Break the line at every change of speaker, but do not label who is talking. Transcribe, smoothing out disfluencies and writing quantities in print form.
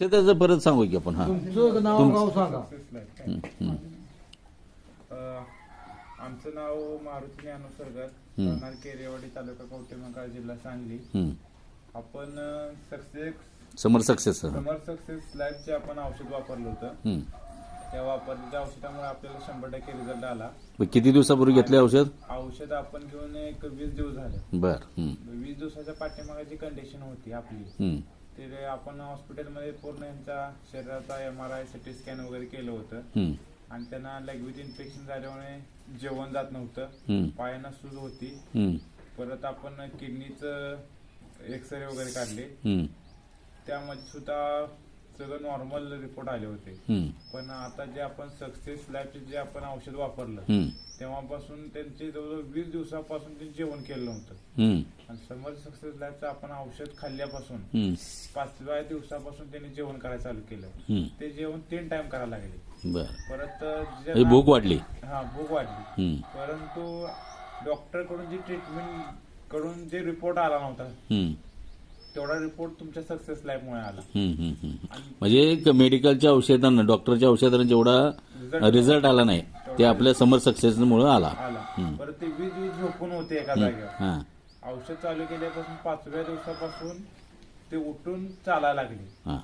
ते त्याचं परत सांगू की आपण. हा
तुमचं नाव गाव सांगा.
आमचं नाव मारुती ज्ञानू सरगर, राहणार केरेवाडी, तालुका कवठेमहांकाळ, जिल्हा सांगली. आपण
समर सक्सेस.
समर सक्सेस लाईफचे आपण औषध वापरलं होतं. त्या वापरलेल्या औषधामुळे आपल्याला 100% रिझल्ट आला.
किती दिवसापूर्वी घेतले औषध?
औषध आपण घेऊन एक 20 दिवस झाले.
बर.
20 दिवसाच्या पाठीमागाची कंडिशन होती आपली. ते आपण हॉस्पिटलमध्ये पूर्ण यांच्या शरीराचा MRI, CT स्कॅन वगैरे केलं होतं. आणि त्यांना लघवीत इन्फेक्शन झाल्यामुळे जेवण जात नव्हतं, पायांना सूज होती. परत आपण किडनीचं एक्सरे वगैरे काढले, त्यामध्ये सुद्धा सगळं नॉर्मल रिपोर्ट आले होते. पण आता जे आपण सक्सेस लाईफचे जे आपण औषध वापरलं तेव्हापासून त्यांचे जवळजवळ 20 दिवसापासून ते जेवण केलं नव्हतं. आणि समर सक्सेस लाईफचं आपण औषध खाल्ल्यापासून 5व्या दिवसापासून त्यांनी जेवण करायला चालू केलं. ते जेवण 3 टाइम करायला लागले. परत
भूक वाढली.
हा, भूक वाढली. परंतु डॉक्टर कडून जी ट्रीटमेंट कडून जे रिपोर्ट आला नव्हता तेवढा रिपोर्ट तुमच्या सक्सेस लाईफ मुळे आला.
म्हणजे मेडिकलच्या औषधांना, डॉक्टरच्या औषधांना जेवढा रिझल्ट आला नाही ते आपल्या समर सक्सेस मुळे आला.
परत ते 20 दिवस झोपून होते एका जागेवर. औषध चालू केल्यापासून 5व्या दिवसापासून ते उठून चालायला लागले.